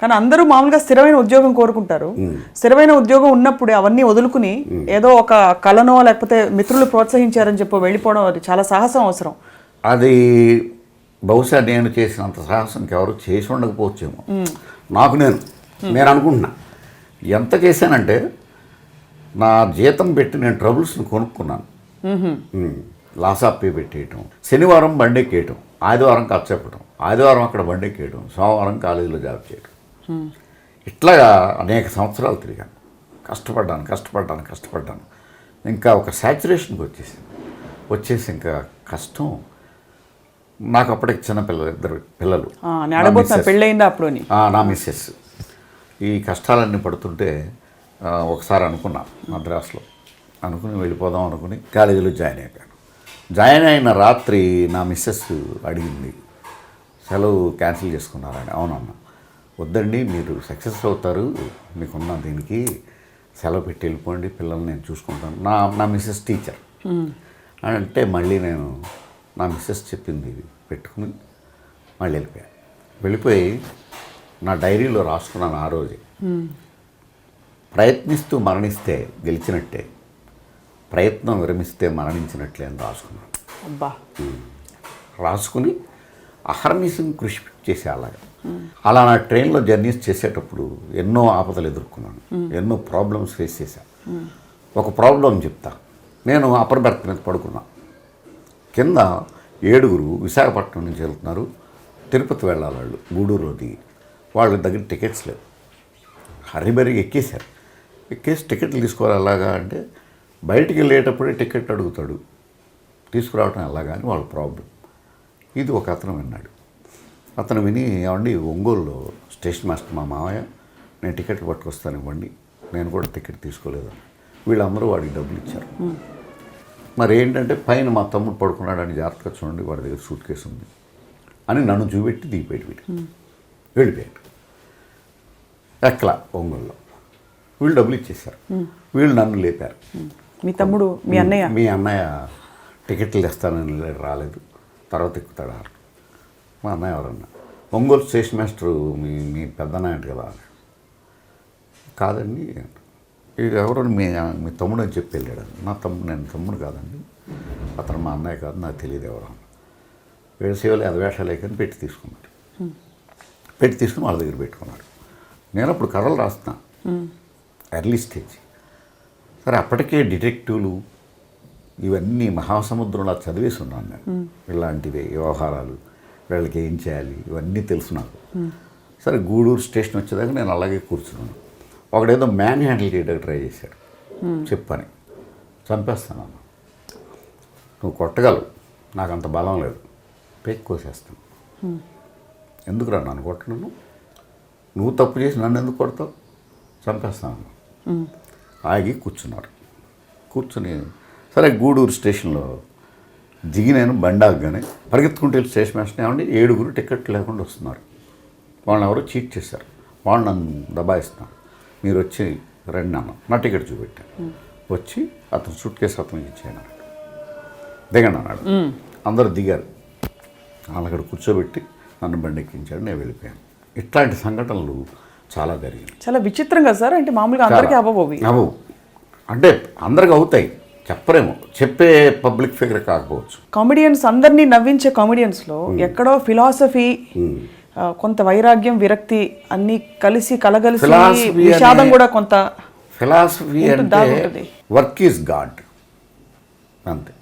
కానీ అందరూ మామూలుగా స్థిరమైన ఉద్యోగం కోరుకుంటారు. స్థిరమైన ఉద్యోగం ఉన్నప్పుడు అవన్నీ వదులుకుని ఏదో ఒక కళనో లేకపోతే మిత్రులు ప్రోత్సహించారని చెప్పి వెళ్ళిపోవడం అది చాలా సాహసం అవసరం. అది బహుశా నేను చేసినంత సాహసం ఎవరు చేసి ఉండకపోవచ్చేమో. నాకు నేను అనుకుంటున్నా ఎంత చేశానంటే నా జీతం పెట్టి నేను ట్రబుల్స్ని కొనుక్కున్నాను. లాస్ ఆఫ్ పే పెట్టేయటం, శనివారం బండి ఎక్కేయటం, ఆదివారం ఖర్చు చెప్పటం, ఆదివారం అక్కడ బండి ఎక్కేయటం, సోమవారం కాలేజీలో జాబ్ చేయటం. ఇట్లాగా అనేక సంవత్సరాలు తిరిగాను, కష్టపడ్డాను. ఇంకా ఒక సాచురేషన్కి వచ్చేసి ఇంకా కష్టం. నాకు అప్పటికి ఇద్దరు పిల్లలు, పెళ్ళయిందా అప్పుడు నా మిస్సెస్. ఈ కష్టాలన్నీ పడుతుంటే ఒకసారి అనుకున్నా మద్రాసులో, వెళ్ళిపోదాం అనుకుని కాలేజీలో జాయిన్ అయిపోయాను. జాయిన్ అయిన రాత్రి నా మిస్సెస్ అడిగింది, సెలవు క్యాన్సిల్ చేసుకున్నారని. అవునన్నా. వద్దండి, మీరు సక్సెస్ అవుతారు, మీకున్న దీనికి సెలవు పెట్టి వెళ్ళిపోండి, పిల్లల్ని నేను చూసుకుంటాను. నా మిస్సెస్ టీచర్ అంటే మళ్ళీ నేను నా మిస్సెస్ చెప్పింది పెట్టుకుని మళ్ళీ వెళ్ళిపోయి నా డైరీలో రాసుకున్నాను ఆ రోజే. ప్రయత్నిస్తూ మరణిస్తే గెలిచినట్టే, ప్రయత్నం విరమిస్తే మరణించినట్లే అని రాసుకున్నాను. అబ్బా. రాసుకుని అహర్నిశం కృషి చేసే అలా నా ట్రైన్లో జర్నీస్ చేసేటప్పుడు ఎన్నో ఆపదలు ఎదుర్కొన్నాను, ఎన్నో ప్రాబ్లమ్స్ ఫేస్ చేశాను. ఒక ప్రాబ్లం చెప్తా. నేను అప్పర్ బెర్త్ మీద పడుకున్నా. కింద 7 విశాఖపట్నం నుంచి వెళ్తున్నారు, తిరుపతి వెళ్ళాలి వాళ్ళు, గూడూరులో దిగి. వాళ్ళ దగ్గర టికెట్స్ లేవు. హరిబరిగా ఎక్కేశారు. ఎక్కేసి టికెట్లు తీసుకోవాలి ఎలాగా అంటే బయటికి వెళ్ళేటప్పుడే టికెట్ అడుగుతాడు, తీసుకురావటం ఎలాగా అని వాళ్ళ ప్రాబ్లం. ఇది ఒక అతను విన్నాడు. అతను విని, ఏమండి ఒంగోలులో స్టేషన్ మాస్టర్ మా మామయ్య, నేను టికెట్లు పట్టుకొస్తాను ఇవ్వండి, నేను కూడా టికెట్ తీసుకోలేదు. వీళ్ళందరూ వాడికి డబ్బులు ఇచ్చారు. మరి ఏంటంటే పైన మా తమ్ముడు పడుకున్నాడని జాగ్రత్తగా చూడండి, వాడి దగ్గర సూట్ కేసు ఉంది అని నన్ను చూపెట్టి దిగిపోయాడు. వెళ్ళిపోయాడు. ఎక్కలా ఒంగోలులో. వీళ్ళు డబ్బులు ఇచ్చేశారు. వీళ్ళు నన్ను లేపారు. మీ తమ్ముడు మీ అన్నయ్య టికెట్లు తెస్తానని రాలేదు, తర్వాత ఎక్కుతాడా. మా అన్నయ్య ఎవరన్నా, ఒంగోలు స్టేషన్ మాస్టరు మీ పెద్దన్నయ్య అంటే కదా. కాదండి, ఇది ఎవరో మీ తమ్ముడు అని చెప్పి వెళ్ళాడు. నేను తమ్ముడు కాదండి, అతను మా అన్నయ్య కాదు, నాకు తెలియదు ఎవరో. వేసేవాళ్ళు అదవేషాలు లేకని పెట్టి తీసుకుని వాళ్ళ దగ్గర పెట్టుకున్నాడు. నేను అప్పుడు కథలు రాస్తున్నా, ఎర్లీ స్టేజ్. సరే, అప్పటికే డిటెక్టివ్లు ఇవన్నీ మహాసముద్రంలో చదివేసి ఉన్నాను నేను. ఇలాంటివి వ్యవహారాలు, వీళ్ళకి ఏం చేయాలి ఇవన్నీ తెలుసు నాకు. సరే, గూడూరు స్టేషన్ వచ్చేదాకా నేను అలాగే కూర్చున్నాను. ఒకడేదో మ్యాన్ హ్యాండిల్ చేయడానికి ట్రై చేశాడు. చెప్పని చంపేస్తాను, నువ్వు కొట్టగలవు, నాకు అంత బలం లేదు, పేక్ కోసేస్తాను. ఎందుకురా నన్ను కొట్టను, నువ్వు తప్పు చేసి నన్ను ఎందుకు కొడతావు, చంపేస్తాను. ఆగి కూర్చుని సరే గూడూరు స్టేషన్లో దిగి నేను బండాగ్గానే పరిగెత్తుకుంటూ వెళ్ళి స్టేషన్ మాస్టర్, ఏమండి 7 టికెట్ లేకుండా వస్తున్నారు, వాళ్ళని ఎవరో చీట్ చేశారు, వాళ్ళు నన్ను దబాయిస్తున్నారు, మీరు వచ్చి రండి అన్న. నా టికెట్ చూపెట్టాను. వచ్చి అతను సూట్ కేసు అతనికి ఇచ్చాను అన్నాడు. దిగండి అన్నాడు. అందరూ దిగారు. వాళ్ళు అక్కడ కూర్చోబెట్టి నన్ను బండి ఎక్కించాడు. నేను వెళ్ళిపోయాను. ఇట్లాంటి సంఘటనలు చాలా జరిగాయి. చాలా విచిత్రంగా సార్. అంటే మామూలుగా అందరికీ అవ్వవు, అంటే అందరికి అవుతాయి, చెప్పరేమో, చెప్పే పబ్లిక్ ఫిగర్ కాకపోవచ్చు. కామెడియన్స్ అందరినీ నవ్వించే కామెడియన్స్లో ఎక్కడో ఫిలాసఫీ, కొంత వైరాగ్యం, విరక్తి అన్నీ కలిసి కలగలిసి విషాదం కూడా కొంత. ఫిలాసఫీ అంటే వర్క్ ఈజ్ గాడ్ అంతే.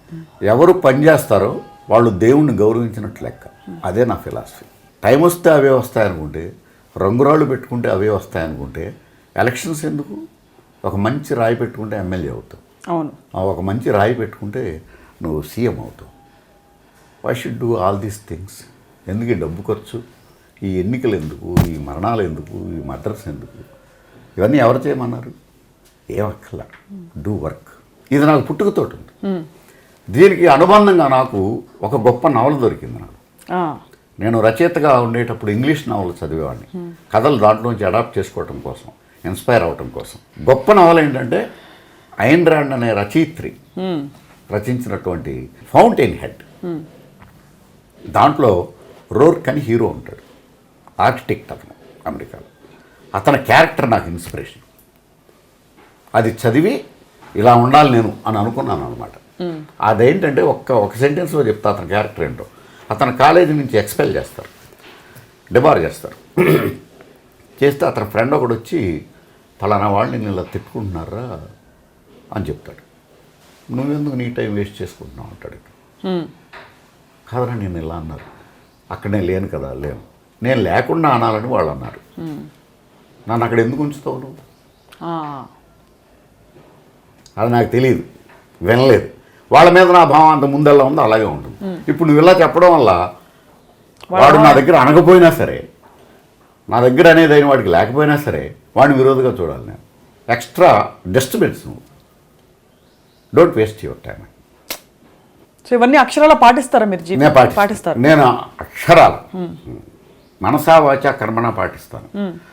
ఎవరు పనిచేస్తారో వాళ్ళు దేవుణ్ణి గౌరవించినట్లు లెక్క. అదే నా ఫిలాసఫీ. టైం వస్తే అవే వస్తాయనుకుంటే, రంగురాళ్ళు పెట్టుకుంటే అవే వస్తాయనుకుంటే ఎలక్షన్స్ ఎందుకు? ఒక మంచి రాయి పెట్టుకుంటే ఎమ్మెల్యే అవుతావు. అవును. ఒక మంచి రాయి పెట్టుకుంటే నువ్వు సీఎం అవుతావు. Why should do all these things? ఎందుకు ఈ డబ్బు ఖర్చు, ఈ ఎన్నికలు ఎందుకు, ఈ మరణాలు ఎందుకు, ఈ మర్డర్స్ ఎందుకు? ఇవన్నీ ఎవరు చేయమన్నారు? ఏమక్కర్లా, డూ వర్క్. ఇది నాకు పుట్టుకతోటి ఉంది. దీనికి అనుబంధంగా నాకు ఒక గొప్ప నవల దొరికింది. నేను రచయితగా ఉండేటప్పుడు ఇంగ్లీష్ నవలు చదివేవాడిని, కథలు దాంట్లోంచి అడాప్ట్ చేసుకోవటం కోసం, ఇన్స్పైర్ అవ్వటం కోసం. గొప్ప నవల ఏంటంటే ఐన్ రాండ్ అనే రచయిత్రి రచించినటువంటి ఫౌంటైన్ హెడ్. దాంట్లో రోర్క్ అని హీరో ఉంటాడు, ఆర్కిటెక్ట్ అతను అమెరికాలో. అతని క్యారెక్టర్ నాకు ఇన్స్పిరేషన్. అది చదివి ఇలా ఉండాలి నేను అని అనుకున్నాను అనమాట. అదేంటంటే ఒక సెంటెన్స్లో చెప్తా అతని క్యారెక్టర్ ఏంటో. అతను కాలేజీ నుంచి ఎక్స్పెల్ చేస్తారు, డిబార్ చేస్తారు. చేస్తే అతని ఫ్రెండ్ ఒకడు వచ్చి ఫలానా వాళ్ళని నేను ఇలా తిట్టుకుంటున్నారా అని చెప్తాడు. నువ్వెందుకు నీ టైం వేస్ట్ చేసుకుంటున్నావు అంటాడు. కాదరా నేను ఇలా అన్నారు, అక్కడ నేను లేను కదా, లేను, నేను లేకుండా అనాలని వాళ్ళు అన్నారు, నన్ను అక్కడ ఎందుకు ఉంచుతావు నువ్వు? అది నాకు తెలియదు, వినలేదు. వాళ్ళ మీద నా భావం అంత ముందెలా ఉందో అలాగే ఉంటుంది. ఇప్పుడు నువ్వు ఇలా చెప్పడం వల్ల వాడు నా దగ్గర అనకపోయినా సరే, నా దగ్గర అనేది అయిన వాడికి లేకపోయినా సరే వాడిని విరోధిగా చూడాలి నేను. Extra disturbance. నువ్వు don't waste your time. So ఇవన్నీ అక్షరాలు పాటిస్తారా మీరు? నేను పాటిస్తారు. నేను అక్షరాలు మనసా వాచా కర్మణ పాటిస్తాను.